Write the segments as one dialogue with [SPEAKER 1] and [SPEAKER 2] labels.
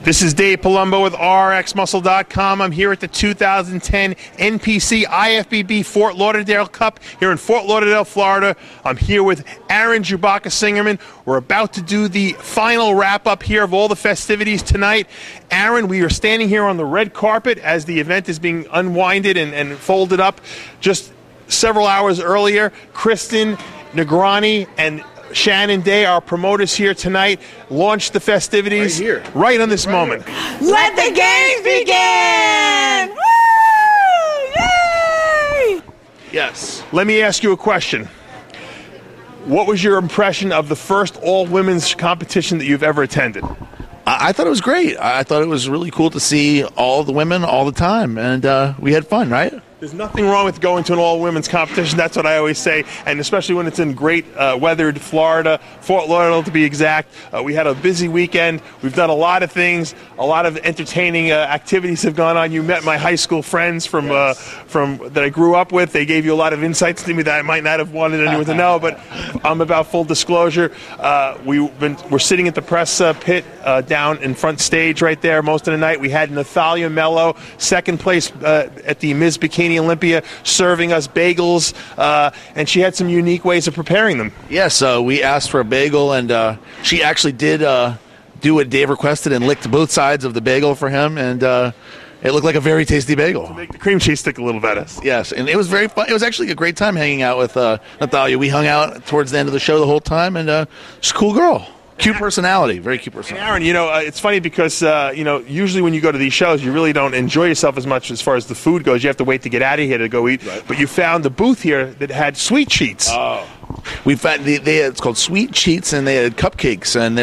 [SPEAKER 1] This is Dave Palumbo with RxMuscle.com. I'm here at the 2010 NPC IFBB Fort Lauderdale Cup here in Fort Lauderdale, Florida. I'm here with Aaron Jewbacca Singerman. We're about to do the final wrap-up here of all the festivities tonight. Aaron, we are standing here on the red carpet as the event is being unwinded and folded up. Just several hours earlier, Kristen Negrani and Shannon Day, our promoters here tonight, launched the festivities right on this moment.
[SPEAKER 2] Let the games begin! Woo! Yay!
[SPEAKER 1] Yes. Let me ask you a question. What was your impression of the first all-women's competition that you've ever attended?
[SPEAKER 3] I thought it was great. I thought it was really cool to see all the women all the time, and we had fun, right?
[SPEAKER 1] There's nothing wrong with going to an all-women's competition. That's what I always say, and especially when it's in great weathered Florida, Fort Lauderdale to be exact. We had a busy weekend. We've done a lot of things. A lot of entertaining activities have gone on. You met my high school friends from that I grew up with. They gave you a lot of insights to me that I might not have wanted anyone to know, but I'm about full disclosure. We're sitting at the press pit down in front stage right there most of the night. We had Nathalia Mello, second place at the Ms. Bikini Olympia, serving us bagels, and she had some unique ways of preparing them.
[SPEAKER 3] Yes, we asked for a bagel, and she actually did do what Dave requested and licked both sides of the bagel for him, and it looked like a very tasty bagel.
[SPEAKER 1] To make the cream cheese stick a little better.
[SPEAKER 3] Yes, and it was very fun. It was actually a great time hanging out with Nathalia. We hung out towards the end of the show the whole time, and she's a cool girl. Cute personality, very cute personality.
[SPEAKER 1] And Aaron, it's funny because, usually when you go to these shows, you really don't enjoy yourself as much as far as the food goes. You have to wait to get out of here to go eat. Right. But you found the booth here that had sweet treats.
[SPEAKER 3] Oh. We found it's called Sweet Cheats, and they had cupcakes, and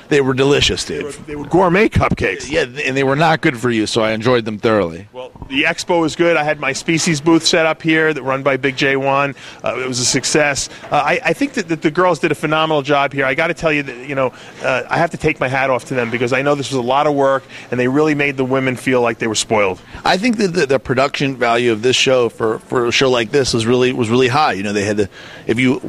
[SPEAKER 3] they were delicious, Dave.
[SPEAKER 1] They were gourmet cupcakes.
[SPEAKER 3] Yeah, and they were not good for you, so I enjoyed them thoroughly.
[SPEAKER 1] Well, the expo was good. I had my Species booth set up here, that run by Big J1. It was a success. I think that the girls did a phenomenal job here. I got to tell you that I have to take my hat off to them because I know this was a lot of work, and they really made the women feel like they were spoiled.
[SPEAKER 3] I think that the production value of this show for a show like this was really high. They had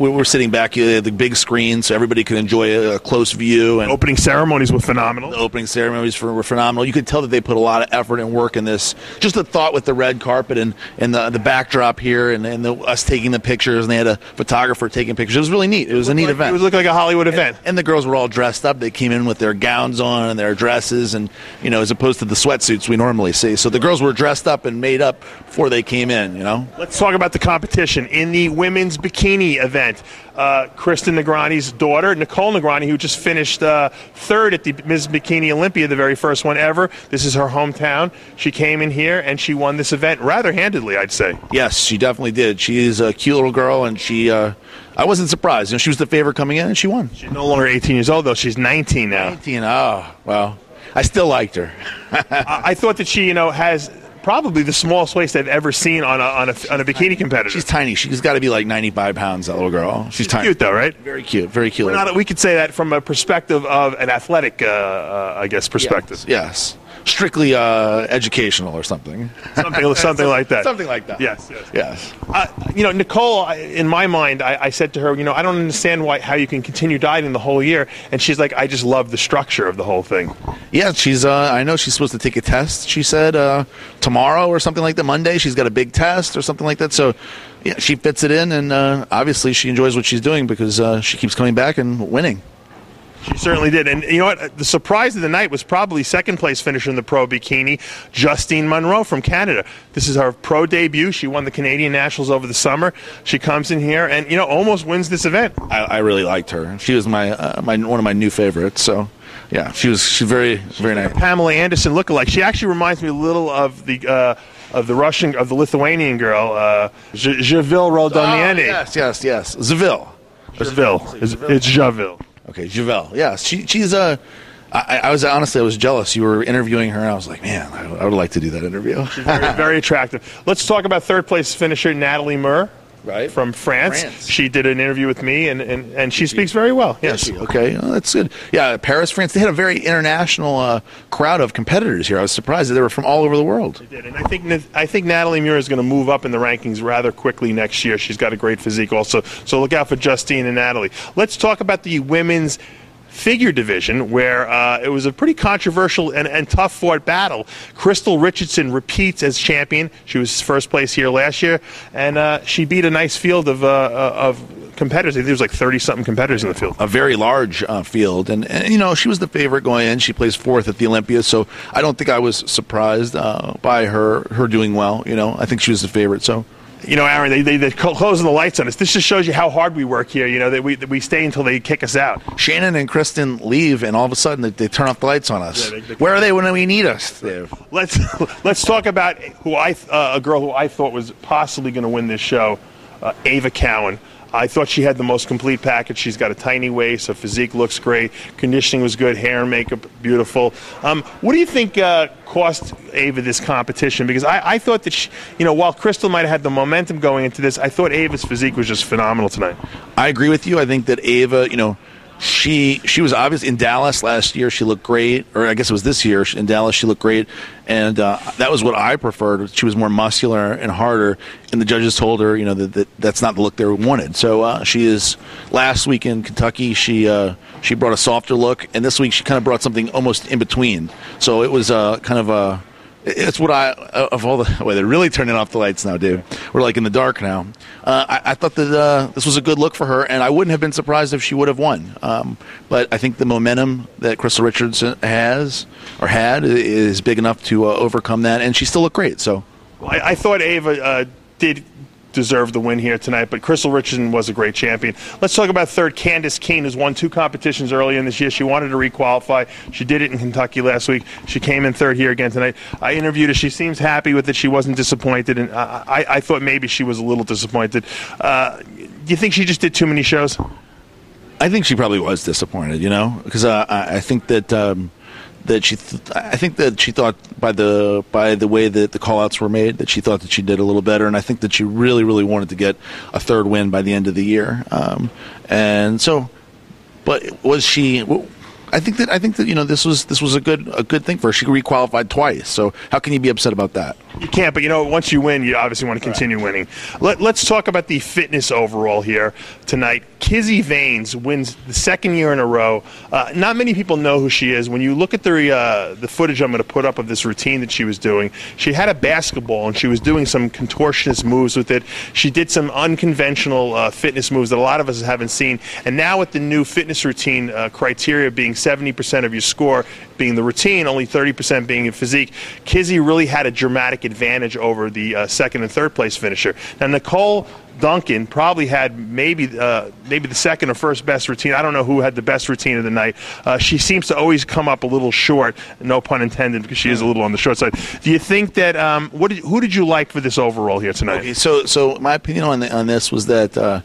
[SPEAKER 3] we were sitting back, they had the big screen so everybody could enjoy a close view. And
[SPEAKER 1] opening ceremonies were phenomenal.
[SPEAKER 3] The opening ceremonies were phenomenal. You could tell that they put a lot of effort and work in this. Just the thought with the red carpet and the backdrop here and us taking the pictures, and they had a photographer taking pictures. It was really neat. It was a neat event.
[SPEAKER 1] It looked like a Hollywood event.
[SPEAKER 3] And the girls were all dressed up. They came in with their gowns on and their dresses, and as opposed to the sweatsuits we normally see. So the girls were dressed up and made up before they came in.
[SPEAKER 1] Let's talk about the competition in the women's bikini event. Kristen Negrani's daughter, Nicole Negrani, who just finished third at the Ms. Bikini Olympia, the very first one ever. This is her hometown. She came in here and she won this event rather handedly, I'd say.
[SPEAKER 3] Yes, she definitely did. She is a cute little girl, and I wasn't surprised. She was the favorite coming in, and she won.
[SPEAKER 1] She's no longer 18 years old, though. She's 19 now.
[SPEAKER 3] 19, oh, well, I still liked her.
[SPEAKER 1] I thought that she, has probably the smallest waist I've ever seen on a bikini competitor.
[SPEAKER 3] She's tiny. She's got to be like 95 pounds, that little girl. She's tiny.
[SPEAKER 1] Cute, though, right?
[SPEAKER 3] Very cute, very cute.
[SPEAKER 1] We could say that from a perspective of an athletic, perspective.
[SPEAKER 3] Yes. Strictly educational or something.
[SPEAKER 1] Something like that.
[SPEAKER 3] Something like that.
[SPEAKER 1] Yes. Nicole, in my mind, I said to her, I don't understand how you can continue dieting the whole year. And she's like, I just love the structure of the whole thing.
[SPEAKER 3] Yeah, I know she's supposed to take a test, she said, tomorrow or something like that. Monday, she's got a big test or something like that. So, yeah, she fits it in, and obviously she enjoys what she's doing because she keeps coming back and winning.
[SPEAKER 1] She certainly did. And you know what? The surprise of the night was probably second place finisher in the pro bikini, Justine Monroe from Canada. This is her pro debut. She won the Canadian Nationals over the summer. She comes in here and, almost wins this event.
[SPEAKER 3] I really liked her. She was one of my new favorites. So, yeah, she's very, very nice.
[SPEAKER 1] Pamela Anderson lookalike. She actually reminds me a little of the Lithuanian girl, Javil Rodonieni.
[SPEAKER 3] Yes. Zavil.
[SPEAKER 1] It's Javil.
[SPEAKER 3] Okay, Javelle. Yeah, she's I was jealous. You were interviewing her, and I was like, man, I would like to do that interview.
[SPEAKER 1] She's very, very attractive. Let's talk about third place finisher Natalie Mur.
[SPEAKER 3] Right.
[SPEAKER 1] From France. She did an interview with me, and she speaks very well. Yes.
[SPEAKER 3] Okay, that's good. Yeah, Paris, France. They had a very international crowd of competitors here. I was surprised that they were from all over the world.
[SPEAKER 1] They did, and I think Natalie Muir is going to move up in the rankings rather quickly next year. She's got a great physique also. So look out for Justine and Natalie. Let's talk about the women's figure division, where it was a pretty controversial and tough-fought battle. Crystal Richardson repeats as champion. She was first place here last year, and she beat a nice field of competitors. I think there was like 30-something competitors in the field.
[SPEAKER 3] A very large field, and she was the favorite going in. She placed fourth at the Olympia, so I don't think I was surprised by her doing well. I think she was the favorite. So.
[SPEAKER 1] Aaron, they're closing the lights on us. This just shows you how hard we work here, that we stay until they kick us out.
[SPEAKER 3] Shannon and Kristen leave, and all of a sudden they turn off the lights on us. Yeah, where are they when we need us?
[SPEAKER 1] Let's talk about a girl who I thought was possibly going to win this show, Ava Cowan. I thought she had the most complete package. She's got a tiny waist. Her physique looks great. Conditioning was good. Hair and makeup, beautiful. What do you think cost Ava this competition? Because I thought that, while Crystal might have had the momentum going into this, I thought Ava's physique was just phenomenal tonight.
[SPEAKER 3] I agree with you. I think that Ava, she was obviously in Dallas last year. She looked great, or I guess it was this year in Dallas. She looked great, and that was what I preferred. She was more muscular and harder, and the judges told her, that's not the look they wanted. So she is. Last week in Kentucky, she brought a softer look, and this week she kind of brought something almost in between. So it was kind of a. It's what of all the way they're really turning off the lights now, dude. We're like in the dark now. I thought that this was a good look for her, and I wouldn't have been surprised if she would have won. But I think the momentum that Crystal Richardson had is big enough to overcome that, and she still looked great. So,
[SPEAKER 1] I thought Ava did deserve the win here tonight, but Crystal Richardson was a great champion. Let's talk about third. Candace Keene has won 2 competitions earlier in this year. She wanted to requalify. She did it in Kentucky last week. She came in third here again tonight. I interviewed her. She seems happy with it. She wasn't disappointed, and I thought maybe she was a little disappointed. Do you think she just did too many shows?
[SPEAKER 3] I think she probably was disappointed, because I think that I think that she thought by the way that the call-outs were made that she thought that she did a little better, and I think that she really, really wanted to get a third win by the end of the year. And so, but was she? I think that this was a good thing for her. She requalified twice, so how can you be upset about that?
[SPEAKER 1] You can't, but once you win, you obviously want to continue winning. Let's talk about the fitness overall here tonight. Kizzy Vanes wins the second year in a row. Not many people know who she is. When you look at the footage I'm going to put up of this routine that she was doing, she had a basketball and she was doing some contortionist moves with it. She did some unconventional fitness moves that a lot of us haven't seen. And now with the new fitness routine criteria being 70% of your score being the routine, only 30% being in physique, Kizzy really had a dramatic advantage over the second and third place finisher. Now, Nicole Duncan probably had maybe the second or first best routine. I don't know who had the best routine of the night. She seems to always come up a little short, no pun intended, because she is a little on the short side. Do you think that who did you like for this overall here tonight?
[SPEAKER 3] Okay, so my opinion on this was that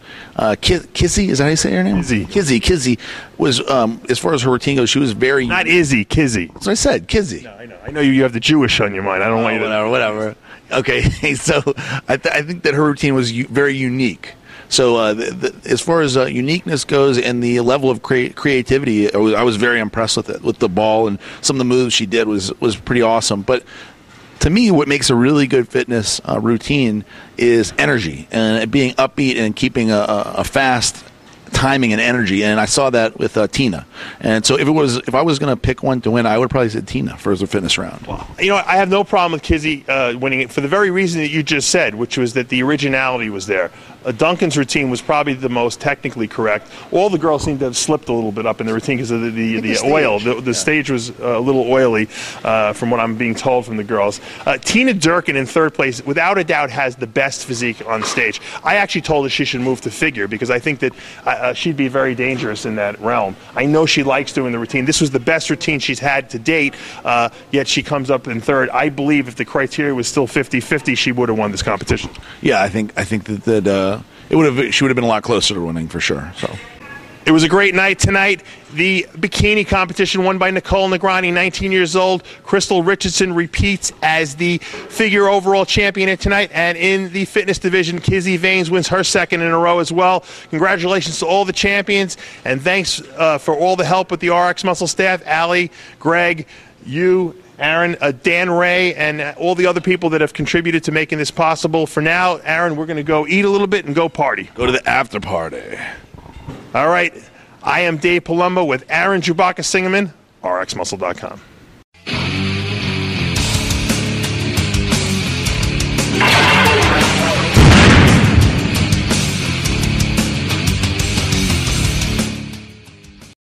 [SPEAKER 3] Kizzy, is that how you say her name? Kizzy was as far as her routine goes, she was very
[SPEAKER 1] not Izzy, Kizzy.
[SPEAKER 3] That's what I said, Kizzy.
[SPEAKER 1] No, I know you have the Jewish on your mind. I don't want you to
[SPEAKER 3] whatever. Okay, so I think that her routine was very unique. So as far as uniqueness goes and the level of creativity, I was very impressed with it. With the ball and some of the moves she did was pretty awesome. But to me, what makes a really good fitness routine is energy and being upbeat and keeping a fast timing and energy, and I saw that with Tina. And so if I was going to pick one to win, I would probably say Tina for the fitness round.
[SPEAKER 1] Well, I have no problem with Kizzy winning it for the very reason that you just said, which was that the originality was there. Duncan's routine was probably the most technically correct. All the girls seemed to have slipped a little bit up in the routine because of the oil. The stage was a little oily, from what I'm being told from the girls. Tina Durkin in third place, without a doubt, has the best physique on stage. I actually told her she should move to figure because I think that she'd be very dangerous in that realm. I know she likes doing the routine. This was the best routine she's had to date, yet she comes up in third. I believe if the criteria was still 50-50, she would have won this competition.
[SPEAKER 3] Yeah, I think that she would have been a lot closer to winning for sure. So.
[SPEAKER 1] It was a great night tonight. The bikini competition won by Nicole Negrani, 19 years old. Crystal Richardson repeats as the figure overall champion tonight. And in the fitness division, Kizzy Vanes wins her second in a row as well. Congratulations to all the champions. And thanks for all the help with the RX Muscle staff, Allie, Greg, you, Aaron, Dan Ray, and all the other people that have contributed to making this possible. For now, Aaron, we're going to go eat a little bit and go party.
[SPEAKER 3] Go to the after party.
[SPEAKER 1] All right. I am Dave Palumbo with Aaron Jewbacca Singerman, rxmuscle.com.